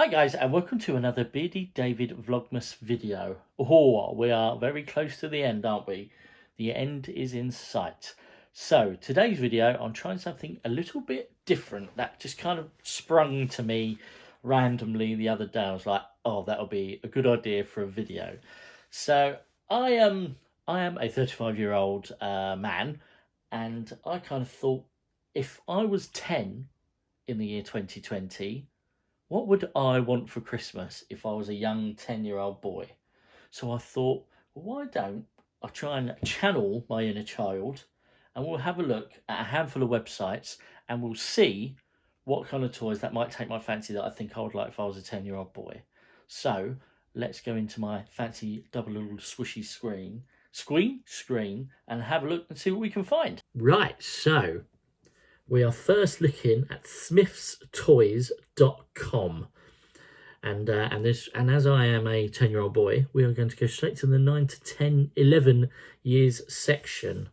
Hi guys, and welcome to another Beardy David Vlogmas video. Oh, we are very close to the end, aren't we? The end is in sight. So today's video, I'm trying something a little bit different that just kind of sprung to me randomly the other day. I was like, oh, that'll be a good idea for a video. So I am a 35-year-old man, and I kind of thought, if I was 10 in the year 2020, what would I want for Christmas if I was a young 10-year-old boy? So I thought, well, why don't I try and channel my inner child, and we'll have a look at a handful of websites and we'll see what kind of toys that might take my fancy that I think I would like if I was a 10-year-old boy. So let's go into my fancy double little swishy screen and have a look and see what we can find. Right, so we are first looking at smithstoys.com. And as I am a 10-year-old boy, we are going to go straight to the 9 to 10, 11 years section.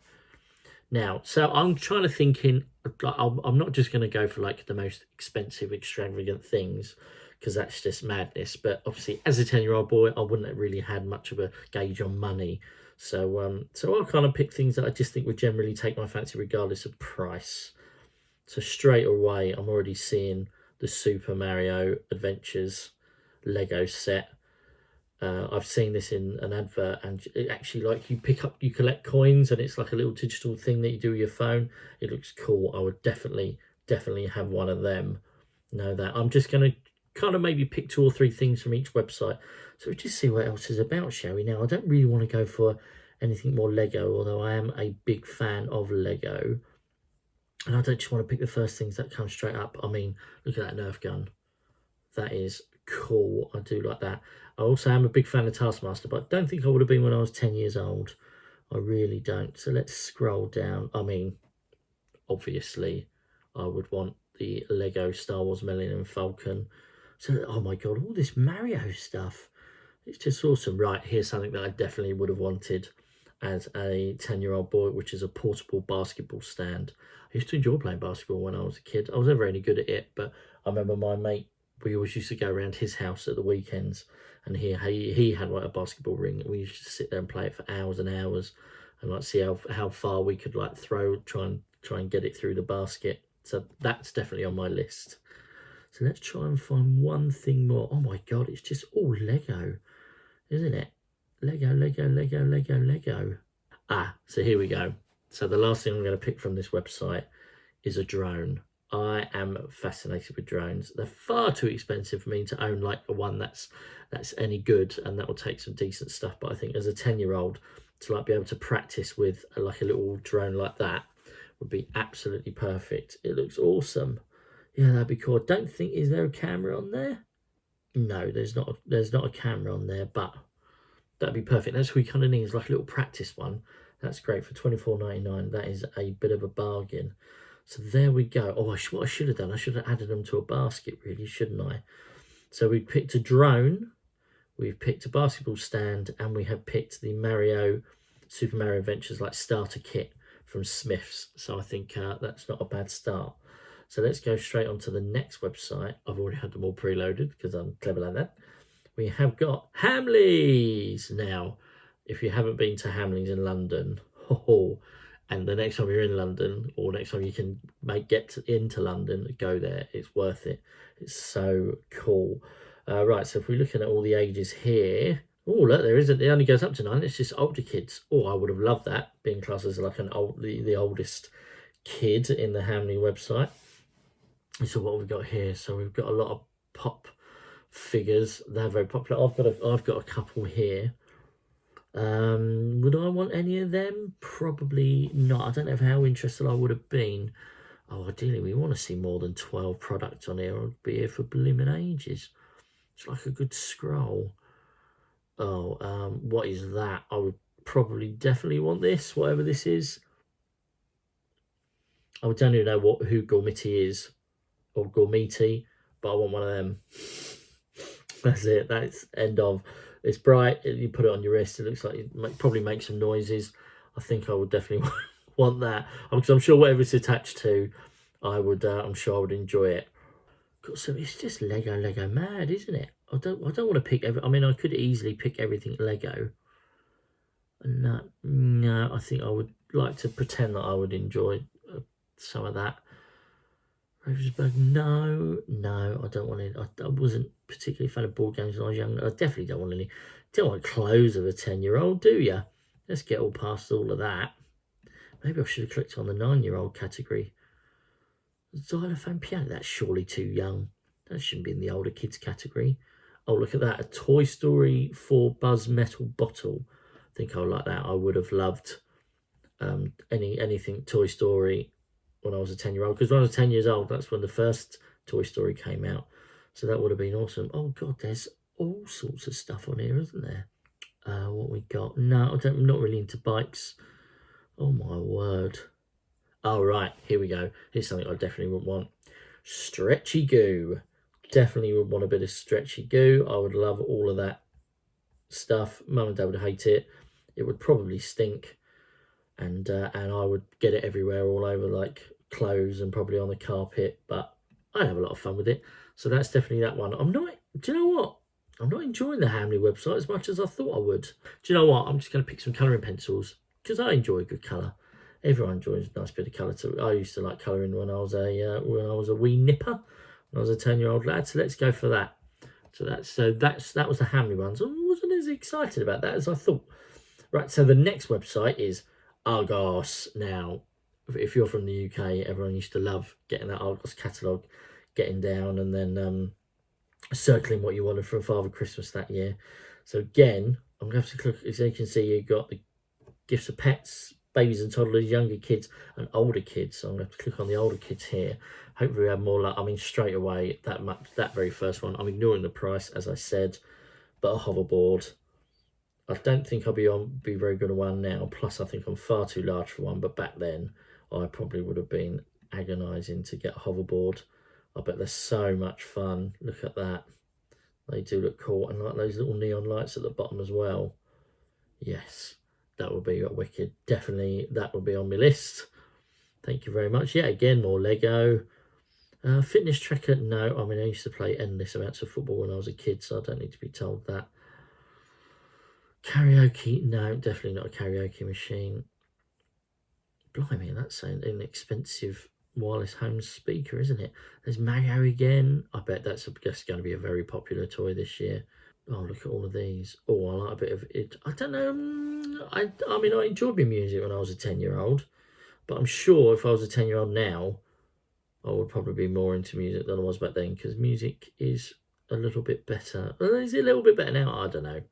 Now, so I'm trying to thinking, I'm not just going to go for like the most expensive, extravagant things, because that's just madness. But obviously, as a 10-year-old boy, I wouldn't have really had much of a gauge on money. So I'll kind of pick things that I just think would generally take my fancy regardless of price. So straight away, I'm already seeing the Super Mario Adventures Lego set. I've seen this in an advert, and it actually, like, you collect coins, and it's like a little digital thing that you do with your phone. It looks cool. I would definitely have one of them. Know that. I'm just going to kind of maybe pick 2 or 3 things from each website. So we'll just see what else is about, shall we? Now, I don't really want to go for anything more Lego, although I am a big fan of Lego. And I don't just want to pick the first things that come straight up. I mean, look at that Nerf gun. That is cool. I do like that. I also am a big fan of Taskmaster, but I don't think I would have been when I was 10 years old. I really don't. So let's scroll down. I mean, obviously, I would want the Lego Star Wars Millennium Falcon. So, oh my God, all this Mario stuff. It's just awesome. Right, here's something that I definitely would have wanted as a 10-year-old boy, which is a portable basketball stand. I used to enjoy playing basketball when I was a kid. I was never any good at it, but I remember my mate, we always used to go around his house at the weekends, and he had like a basketball ring. We used to sit there and play it for hours and hours, and like see how far we could like throw, try and get it through the basket. So that's definitely on my list. So let's try and find one thing more. Oh my God, it's just all Lego, isn't it? Lego, Lego, Lego, Lego, Lego. Ah, so here we go. So the last thing I'm going to pick from this website is a drone. I am fascinated with drones. They're far too expensive for me to own like a one that's any good, and that will take some decent stuff. But I think as a 10-year-old, to like be able to practice with like a little drone like that would be absolutely perfect. It looks awesome. Yeah, that'd be cool. I don't think, is there a camera on there? No, there's not a camera on there, but that'd be perfect. That's what we kind of need, is like a little practice one. That's great for $24.99. That is a bit of a bargain. So there we go. Oh, what I should have done, I should have added them to a basket, really, shouldn't I? So we picked a drone, we've picked a basketball stand, and we have picked the Super Mario Adventures like starter kit from Smiths. So I think that's not a bad start. So let's go straight on to the next website. I've already had them all preloaded because I'm clever like that. We have got Hamleys. Now, if you haven't been to Hamleys in London, and the next time you're in London, or next time you can get into London, go there. It's worth it. It's so cool. Right, so if we're looking at all the ages here, oh look, there isn't. It only goes up to 9. It's just older kids. Oh, I would have loved that, being classed as like the oldest kid in the Hamley website. So what we've got here, so we've got a lot of pop figures. They're very popular. I've got a couple here. Would I want any of them? Probably not. I don't know how interested I would have been. Oh, ideally we want to see more than 12 products on here. I'd be here for blooming ages. It's like a good scroll. Oh, what is that? I would probably definitely want this, whatever this is. I don't even know who Gourmety is, or Gourmety, but I want one of them. That's it. That's end of. It's bright. You put it on your wrist. It looks like it probably makes some noises. I think I would definitely want that, because I'm sure whatever it's attached to, I'm sure I would enjoy it. got some. It's just Lego mad, isn't it? I don't want to pick every. I mean, I could easily pick everything Lego. No, I think I would like to pretend that I would enjoy some of that. Ravensburg, no, I don't want it. I wasn't particularly a fan of board games when I was young. I definitely don't want any. Don't want clothes of a 10-year-old, do you? Let's get all past all of that. Maybe I should have clicked on the 9-year-old category. Xylophone piano, that's surely too young. That shouldn't be in the older kids category. Oh, look at that, a Toy Story 4 Buzz metal bottle. I think I like that. I would have loved anything Toy Story when I was a 10-year-old, because when I was 10 years old, that's when the first Toy Story came out. So that would have been awesome. Oh God, there's all sorts of stuff on here, isn't there? What we got? No, I'm not really into bikes. Oh my word. Oh right, here we go. Here's something I definitely would want. Stretchy goo. Definitely would want a bit of stretchy goo. I would love all of that stuff. Mum and Dad would hate it. It would probably stink. And I would get it everywhere, all over like clothes and probably on the carpet, but I'd have a lot of fun with it. So that's definitely that one. Do you know what? I'm not enjoying the Hamley website as much as I thought I would. Do you know what? I'm just going to pick some colouring pencils because I enjoy a good colour. Everyone enjoys a nice bit of colour too. I used to like colouring when I was a wee nipper, when I was a 10-year-old lad. So let's go for that. So that was the Hamley ones. I wasn't as excited about that as I thought. Right. So the next website is Argos. Now, if you're from the UK, everyone used to love getting that Argos catalogue, getting down and then circling what you wanted for Father Christmas that year. So again, I'm going to have to click, as you can see, you've got the gifts of pets, babies and toddlers, younger kids and older kids. So I'm going to have to click on the older kids here. Hopefully we have more luck. I mean, straight away, that very first one, I'm ignoring the price, as I said, but a hoverboard. I don't think I'll be very good at one now. Plus, I think I'm far too large for one. But back then, I probably would have been agonising to get a hoverboard. I bet they're so much fun. Look at that. They do look cool. And like those little neon lights at the bottom as well. Yes, that would be wicked. Definitely, that would be on my list. Thank you very much. Yeah, again, more Lego. Fitness tracker, no. I mean, I used to play endless amounts of football when I was a kid, so I don't need to be told that. Karaoke, no, definitely not a karaoke machine. Blimey, that's an inexpensive wireless home speaker, isn't it? There's Mario again. I bet that's just going to be a very popular toy this year. Oh, look at all of these. Oh, I like a bit of it. I don't know. I mean, I enjoyed my music when I was a 10-year-old, but I'm sure if I was a 10-year-old now, I would probably be more into music than I was back then, because music is a little bit better. Is it a little bit better now? I don't know.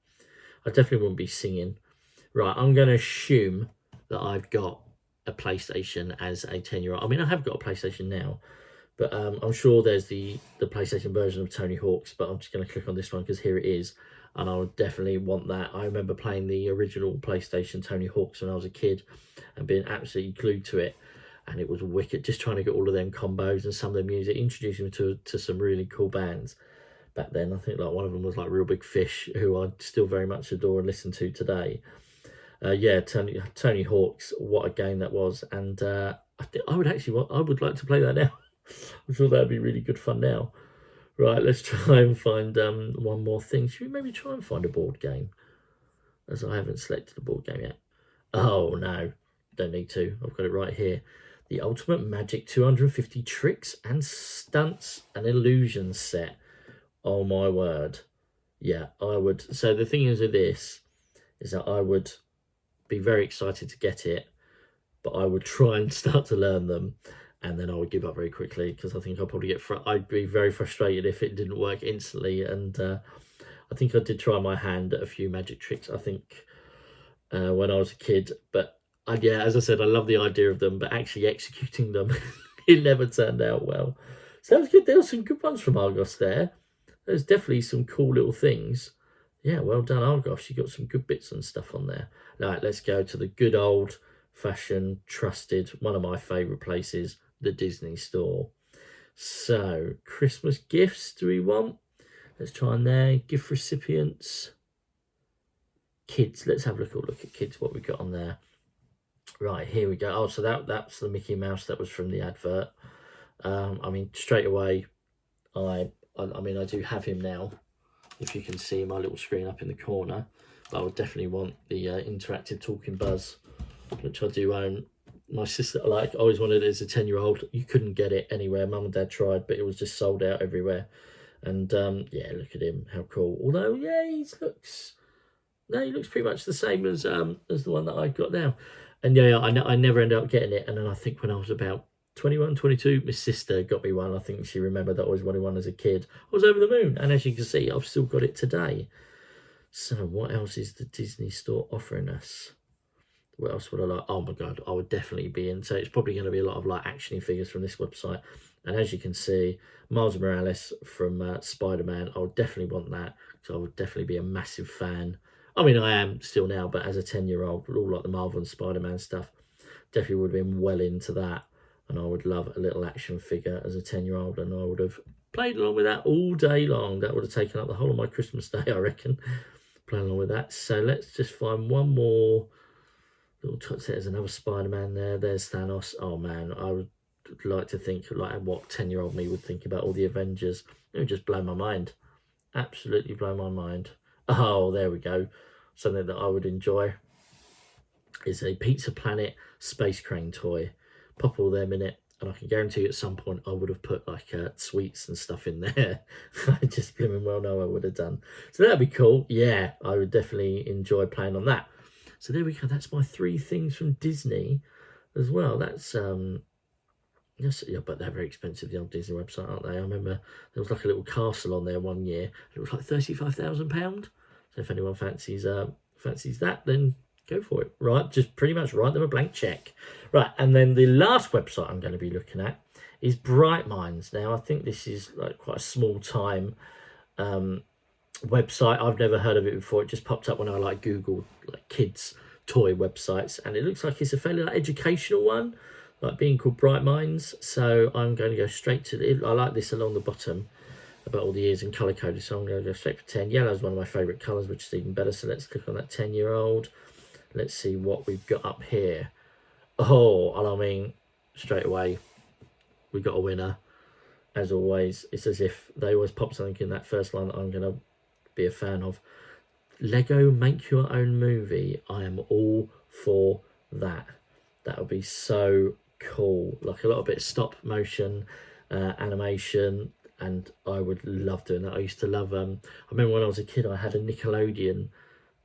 I definitely wouldn't be singing. Right, I'm going to assume that I've got a PlayStation as a 10-year-old. I mean, I have got a PlayStation now, but I'm sure there's the PlayStation version of Tony Hawk's, but I'm just going to click on this one because here it is, and I would definitely want that. I remember playing the original PlayStation Tony Hawk's when I was a kid and being absolutely glued to it, and it was wicked, just trying to get all of them combos and some of the music, introducing me to some really cool bands. Back then, I think like one of them was like Real Big Fish, who I still very much adore and listen to today. Yeah, Tony Hawk's, what a game that was, and I think I would like to play that now. I'm sure that'd be really good fun now. Right, let's try and find one more thing. Should we maybe try and find a board game? As I haven't selected a board game yet. Oh no, don't need to. I've got it right here. The Ultimate Magic 250 Tricks and Stunts and Illusions set. Oh my word. Yeah, I would. So the thing is with this is that I would be very excited to get it, but I would try and start to learn them, and then I would give up very quickly because I think I'd probably I'd be very frustrated if it didn't work instantly. And I think I did try my hand at a few magic tricks, I think, when I was a kid. But yeah, as I said, I love the idea of them, but actually executing them, it never turned out well. Sounds good. There were some good ones from Argos there. There's definitely some cool little things. Yeah, well done, Argos. You got some good bits and stuff on there. Right, let's go to the good old-fashioned, trusted, one of my favourite places, the Disney store. So, Christmas gifts, do we want? Let's try on there. Gift recipients. Kids. Let's have a look at kids, what we got on there. Right, here we go. Oh, so that's the Mickey Mouse that was from the advert. I mean, straight away, I mean, I do have him now. If you can see my little screen up in the corner, but I would definitely want the interactive talking buzz, which I do own. My sister, like, always wanted it as a 10-year-old. You couldn't get it anywhere. Mum and Dad tried, but it was just sold out everywhere. And yeah, look at him, how cool. Although, yeah, he looks pretty much the same as the one that I've got now. And yeah, I never ended up getting it. And then I think when I was about 21, 22, my sister got me one. I think she remembered that I always wanted one as a kid. I was over the moon. And as you can see, I've still got it today. So what else is the Disney store offering us? What else would I like? Oh my God, I would definitely be in. So it's probably going to be a lot of like action figures from this website. And as you can see, Miles Morales from Spider-Man, I would definitely want that. So I would definitely be a massive fan. I mean, I am still now, but as a 10-year-old, all like the Marvel and Spider-Man stuff, definitely would have been well into that. And I would love a little action figure as a 10-year-old, and I would have played along with that all day long. That would have taken up the whole of my Christmas day, I reckon, playing along with that. So let's just find one more little touch. There's another Spider-Man there. There's Thanos. Oh, man, I would like to think like what 10-year-old me would think about all the Avengers. It would just blow my mind. Absolutely blow my mind. Oh, there we go. Something that I would enjoy is a Pizza Planet Space Crane toy. Pop all them in it, and I can guarantee you at some point I would have put like sweets and stuff in there. I just blooming well know I would have done. So that'd be cool. Yeah, I would definitely enjoy playing on that. So there we go. That's my 3 things from Disney as well. That's yes, yeah, but they're very expensive, the old Disney website, aren't they? I remember there was like a little castle on there one year. It was like £35,000. So if anyone fancies that, then go for it. Right, just pretty much write them a blank check. Right, and then the last website I'm going to be looking at is Bright Minds. Now, I think this is like quite a small time website. I've never heard of it before. It just popped up when I like Googled like kids toy websites, and it looks like it's a fairly like educational one, like being called Bright Minds. So I'm going to go straight to it. I like this along the bottom about all the years and colour coded, so I'm going to go straight for 10. Yellow is one of my favourite colours, which is even better. So let's click on that 10-year-old. Let's see what we've got up here. Oh, and I mean, straight away, we got a winner. As always, it's as if they always pop something in that first line that I'm going to be a fan of. Lego Make Your Own Movie. I am all for that. That would be so cool. Like a little bit of stop motion animation, and I would love doing that. I used to love, I remember when I was a kid, I had a Nickelodeon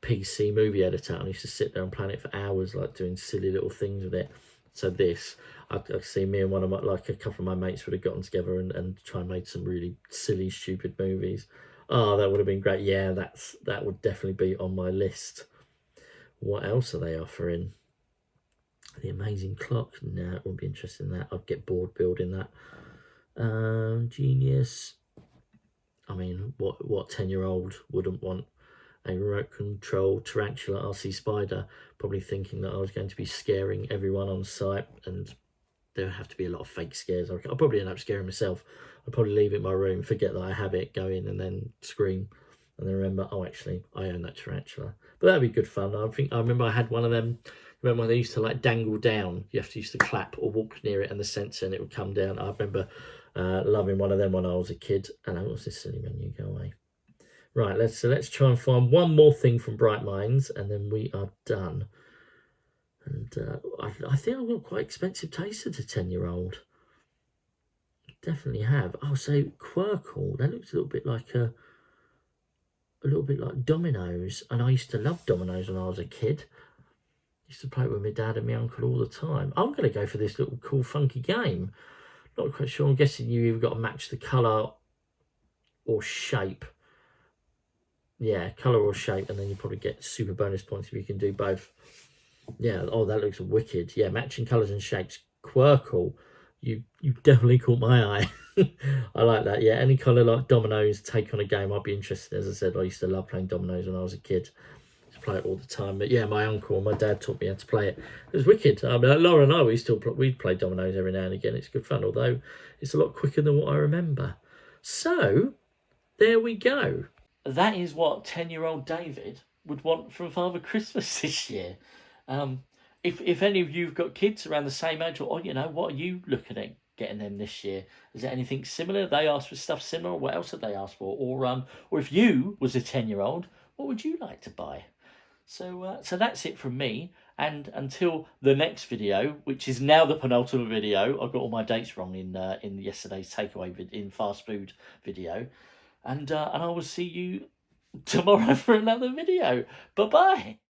PC movie editor, and I used to sit there and plan it for hours, like doing silly little things with it. So this, I've seen me and one of my, like a couple of my mates would have gotten together and try and make some really silly, stupid movies. Oh, that would have been great. Yeah, that would definitely be on my list. What else are they offering? The Amazing Clock. No, it wouldn't be interested in that. I'd get bored building that. Genius. I mean, what 10-year-old wouldn't want a remote control tarantula RC spider, probably thinking that I was going to be scaring everyone on site, and there would have to be a lot of fake scares. I'll probably end up scaring myself. I'll probably leave it in my room, forget that I have it, go in and then scream, and then remember, oh, actually, I own that tarantula. But that'd be good fun. I remember I had one of them. Remember when they used to like dangle down? You have to used to clap or walk near it and the sensor, and it would come down. I remember loving one of them when I was a kid. And what's this silly menu? Go away. Right, let's try and find one more thing from Bright Minds, and then we are done. And I think I've got quite expensive taste as a 10-year-old. Definitely have. Oh, so Quirkle. That looks a little bit like Dominoes, and I used to love Dominoes when I was a kid. Used to play it with my dad and my uncle all the time. I'm going to go for this little cool, funky game. Not quite sure. I'm guessing you either got to match the colour or shape. Yeah, colour or shape, and then you probably get super bonus points if you can do both. Yeah, oh, that looks wicked. Yeah, matching colours and shapes. Quirkle. You definitely caught my eye. I like that. Yeah, any colour like Dominoes take on a game, I'd be interested. As I said, I used to love playing Dominoes when I was a kid. I used to play it all the time. But yeah, my uncle and my dad taught me how to play it. It was wicked. I mean, Laura and I, we'd play Dominoes every now and again. It's good fun, although it's a lot quicker than what I remember. So, there we go. That is what 10-year-old David would want from Father Christmas this year. If any of you've got kids around the same age, or you know, what are you looking at getting them this year? Is there anything similar? They asked for stuff similar. What else have they asked for? Or if you was a 10-year-old, what would you like to buy? So that's it from me. And until the next video, which is now the penultimate video, I got all my dates wrong in yesterday's takeaway in fast food video, and I will see you tomorrow for another video. Bye bye.